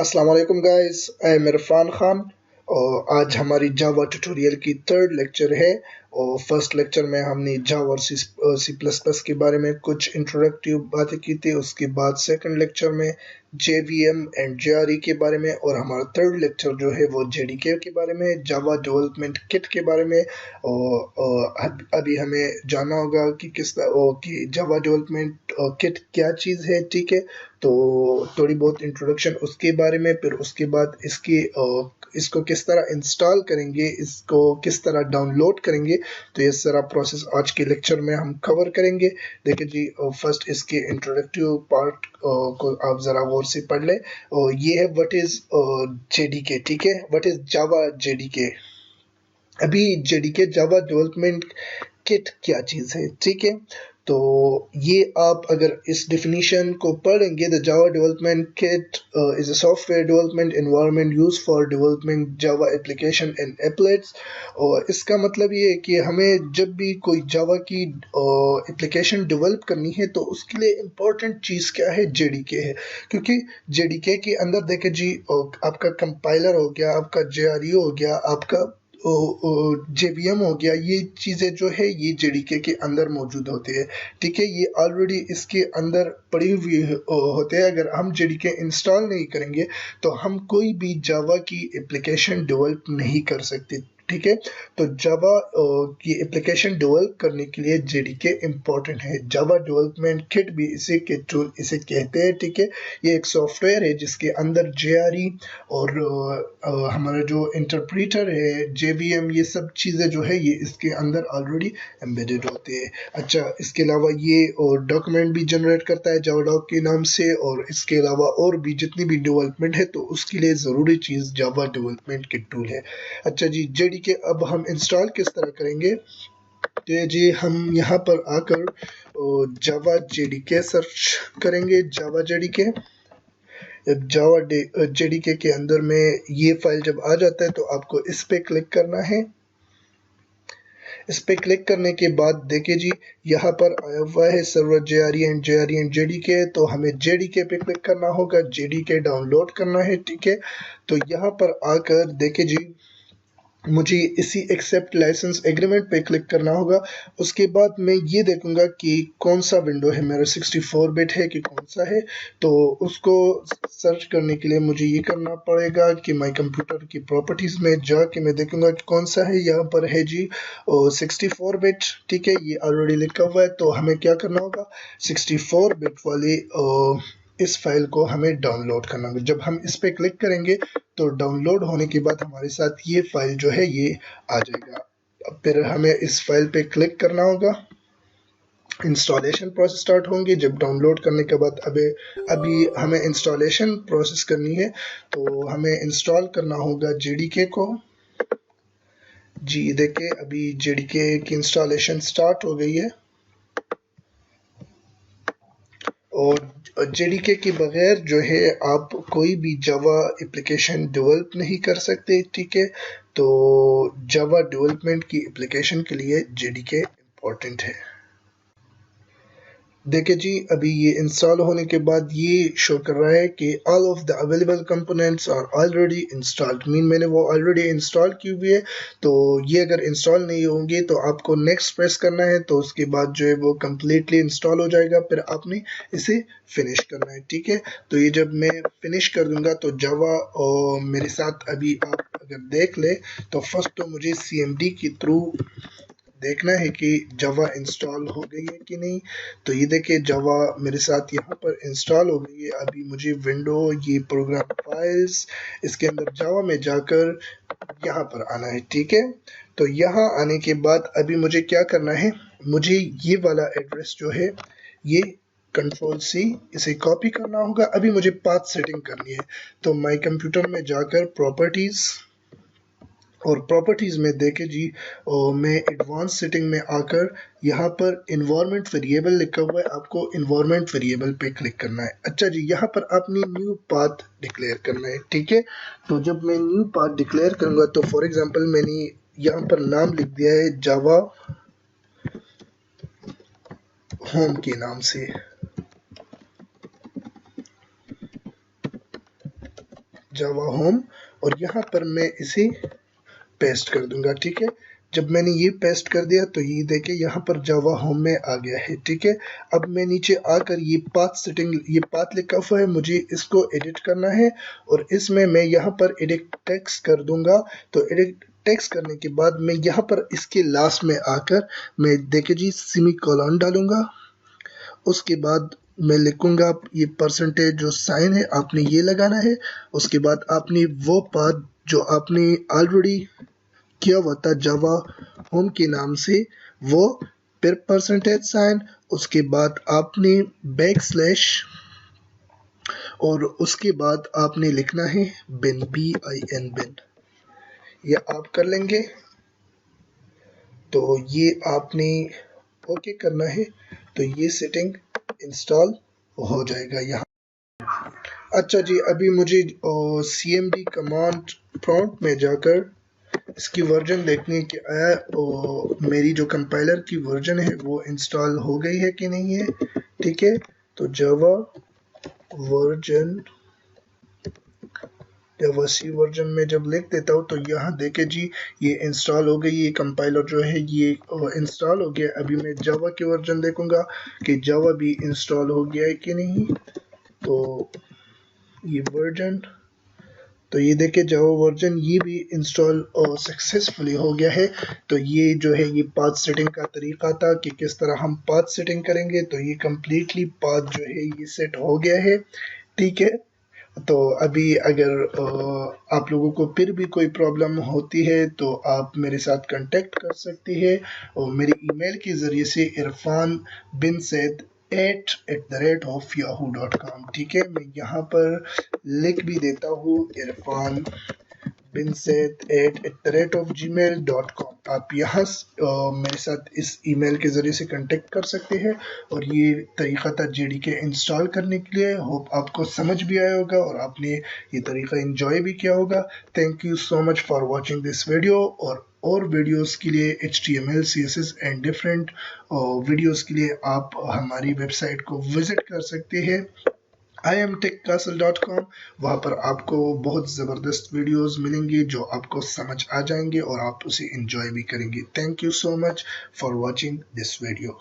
अस्सलाम वालेकुम guys, I am Irfan Khan और आज हमारी जावा ट्यूटोरियल की थर्ड लेक्चर है। और फर्स्ट लेक्चर में हमने जावा और सी प्लस प्लस के बारे में कुछ इंट्रोडक्टिव बातें की थी। उसके बाद सेकंड लेक्चर में JVM एंड JRE के बारे में, और हमारा थर्ड लेक्चर जो है वो JDK के बारे में, जावा डेवलपमेंट किट के बारे में। और अभी हमें जानना होगा कि कि जावा डेवलपमेंट किट क्या चीज़ है, ठीक है। तो थोड़ी बहुत इंट्रोडक्शन उसके बारे में, फिर उसके बाद इसको किस तरह इंस्टॉल करेंगे, इसको किस तरह डाउनलोड करेंगे। तो ये सारा प्रोसेस आज के लेक्चर में हम कवर करेंगे। देखिए जी, फर्स्ट इसके इंट्रोडक्टिव पार्ट को आप ज़रा गौर से पढ़ लें। और ये है व्हाट इज़ JDK, ठीक है। What is Java JDK। अभी JDK जावा डेवलपमेंट किट क्या चीज़ है, ठीक है। तो ये आप अगर इस डिफिनीशन को पढ़ेंगे, the Java development kit is a software development environment use for developing Java application and एप्लेट्स। और इसका मतलब ये है कि हमें जब भी कोई जावा की एप्लीकेशन डेवलप करनी है तो उसके लिए इम्पोर्टेंट चीज़ क्या है, JDK है। क्योंकि JDK के अंदर देखे जी, आपका कंपाइलर हो गया, आपका JRE हो गया, आपका JVM हो गया, ये चीज़ें जो है ये JDK के अंदर मौजूद होती है, ठीक है। ये ऑलरेडी इसके अंदर पड़ी हुई होते हैं। अगर हम JDK इंस्टॉल नहीं करेंगे तो हम कोई भी जावा की एप्लीकेशन डेवलप नहीं कर सकते, ठीक है। तो जावा की एप्लीकेशन डेवलप करने के लिए JDK इम्पोर्टेंट है। जावा डेवलपमेंट किट भी इसे के टूल इसे कहते हैं, ठीक है। ये एक सॉफ्टवेयर है जिसके अंदर JRE और हमारा जो इंटरप्रेटर है JVM, ये सब चीज़ें जो है ये इसके अंदर ऑलरेडी एम्बेडेड होते हैं। अच्छा, इसके अलावा ये और डॉक्यूमेंट भी जनरेट करता है जावाडॉक के नाम से। और इसके अलावा और भी जितनी भी डेवलपमेंट है तो उसके लिए ज़रूरी चीज़ जावा डेवलपमेंट किट टूल है। अच्छा जी, JDK अब हम इंस्टॉल किस तरह करेंगे। तो जी हम यहाँ पर आकर जावा JDK सर्च करेंगे। जावा JDK, जावा JDK के अंदर में ये फाइल जब आ जाता है तो आपको इस पे क्लिक करना है। इस पे क्लिक करने के बाद देखिए जी, यहाँ पर आया हुआ है सर्वर JRE एंड JDK। तो हमें JDK पे क्लिक करना होगा, JDK डाउनलोड करना है, ठीक है। तो यहाँ पर आकर देखिए जी, मुझे इसी एक्सेप्ट लाइसेंस एग्रीमेंट पे क्लिक करना होगा। उसके बाद मैं ये देखूंगा कि कौन सा विंडो है, मेरा 64 बिट है कि कौन सा है। तो उसको सर्च करने के लिए मुझे ये करना पड़ेगा कि माय कंप्यूटर की प्रॉपर्टीज में जाके मैं देखूंगा कि कौन सा है। यहाँ पर है जी 64 बिट, ठीक है, ये ऑलरेडी लिखा हुआ है। तो हमें क्या करना होगा, 64 बिट वाली इस फाइल को हमें डाउनलोड करना होगा। जब हम इस पे क्लिक करेंगे तो डाउनलोड होने के बाद हमारे साथ ये फाइल जो है ये आ जाएगा। अब फिर हमें इस फाइल पे क्लिक करना होगा। इंस्टॉलेशन प्रोसेस स्टार्ट होंगे जब डाउनलोड करने के बाद। अभी हमें इंस्टॉलेशन प्रोसेस करनी है तो हमें इंस्टॉल करना होगा JDK को। जी देखिए, अभी JDK की इंस्टॉलेशन स्टार्ट हो गई है। और JDK के बगैर जो है आप कोई भी जावा एप्लीकेशन डेवलप नहीं कर सकते, ठीक है। तो जावा डेवलपमेंट की एप्लीकेशन के लिए JDK इम्पोर्टेंट है। देखिए जी, अभी ये इंस्टॉल होने के बाद ये शो कर रहा है कि all of the available components are already installed. Mean मैंने वो ऑलरेडी इंस्टॉल की हुई है। तो ये अगर इंस्टॉल नहीं होंगे तो आपको नेक्स्ट प्रेस करना है, तो उसके बाद जो है वो कम्प्लीटली इंस्टॉल हो जाएगा। फिर आपने इसे फिनिश करना है, ठीक है। तो ये जब मैं फिनिश कर दूंगा तो जावा और मेरे साथ अभी आप अगर देख ले तो फर्स्ट तो मुझे CMD के थ्रू देखना है कि जावा इंस्टॉल हो गई है कि नहीं। तो ये देखिए, जावा मेरे साथ यहाँ पर इंस्टॉल हो गई है। अभी मुझे विंडो, ये प्रोग्राम फाइल्स, इसके अंदर जावा में जाकर यहाँ पर आना है, ठीक है। तो यहाँ आने के बाद अभी मुझे क्या करना है, मुझे ये वाला एड्रेस जो है ये Ctrl+C इसे कॉपी करना होगा। अभी मुझे पाथ सेटिंग करनी है। तो माई कंप्यूटर में जाकर प्रॉपर्टीज, और प्रॉपर्टीज में देखे जी, और मैं एडवांस सेटिंग में आकर यहाँ पर इन्वायरमेंट वेरिएबल लिखा हुआ है, आपको इन्वायरमेंट वेरिएबल पे क्लिक करना है। अच्छा जी, यहाँ पर आपने न्यू पाथ डिक्लेयर करना है, ठीक है। तो जब मैं न्यू पाथ डिक्लेयर करूंगा तो फॉर एग्जांपल मैंने यहाँ पर नाम लिख दिया है जावा होम के नाम से। जावा होम, और यहाँ पर मैं इसे पेस्ट कर दूंगा। ठीक है, जब मैंने ये पेस्ट कर दिया तो ये देखे यहाँ पर जावा होम में आ गया है। ठीक है, अब मैं नीचे आकर ये पाथ सेटिंग, ये पाथ लिखा हुआ है, मुझे इसको एडिट करना है और इसमें मैं यहाँ पर एडिट टेक्स्ट कर दूंगा। तो एडिट टेक्स्ट करने के बाद मैं यहाँ पर इसके लास्ट में आकर मैं देखे जी सेमी कॉलन डालूंगा। उसके बाद मैं लिखूंगा ये परसेंटेज जो साइन है आपने ये लगाना है। उसके बाद आपने वो पाथ जो आपने ऑलरेडी किया हुआ था जावा होम के नाम से, वो फिर परसेंटेज साइन, उसके बाद आपने बैक स्लैश और उसके बाद आपने लिखना है बिन, BIN बिन। ये आप कर लेंगे तो ये आपने ओके करना है तो ये सेटिंग इंस्टॉल हो जाएगा यहाँ। अच्छा जी, अभी मुझे CMD कमांड प्रॉम्प्ट में जाकर इसकी वर्जन देखनी है कि आया मेरी जो कंपाइलर की वर्जन है वो इंस्टॉल हो गई है कि नहीं है। ठीक है, तो जावा वर्जन, जावा सी वर्जन में जब लिख देता हूँ तो यहाँ देखे जी ये इंस्टॉल हो गई, ये कंपाइलर जो है ये इंस्टॉल हो गया। अभी मैं जावा की वर्जन देखूंगा कि जावा भी इंस्टॉल हो गया है कि नहीं। तो ये वर्जन, तो ये देखिए जावा वर्जन ये भी इंस्टॉल सक्सेसफुली हो गया है। तो ये जो है ये पाथ सेटिंग का तरीका था कि किस तरह हम पाथ सेटिंग करेंगे। तो ये कम्प्लीटली पाथ जो है ये सेट हो गया है। ठीक है, तो अभी अगर आप लोगों को फिर भी कोई प्रॉब्लम होती है तो आप मेरे साथ कांटेक्ट कर सकती है और मेरी ईमेल के ज़रिए से इरफान बिन सैद @yahoo.com। ठीक है, मैं यहाँ पर लिख भी देता हूँ इरफान बिन सैद @gmail.com। आप यहाँ मेरे साथ इस ईमेल के ज़रिए से कांटेक्ट कर सकते हैं। और ये तरीका था JDK इंस्टॉल करने के लिए। होप आपको समझ भी आया होगा और आपने ये तरीका एंजॉय भी किया होगा। Thank you so much for watching this video. और वीडियोस के लिए HTML CSS and different videos के लिए आप हमारी वेबसाइट को विजिट कर सकते हैं iamtechcastle.com। वहाँ पर आपको बहुत ज़बरदस्त वीडियोस मिलेंगे जो आपको समझ आ जाएंगे और आप उसे एंजॉय भी करेंगे। Thank you so much for watching this video.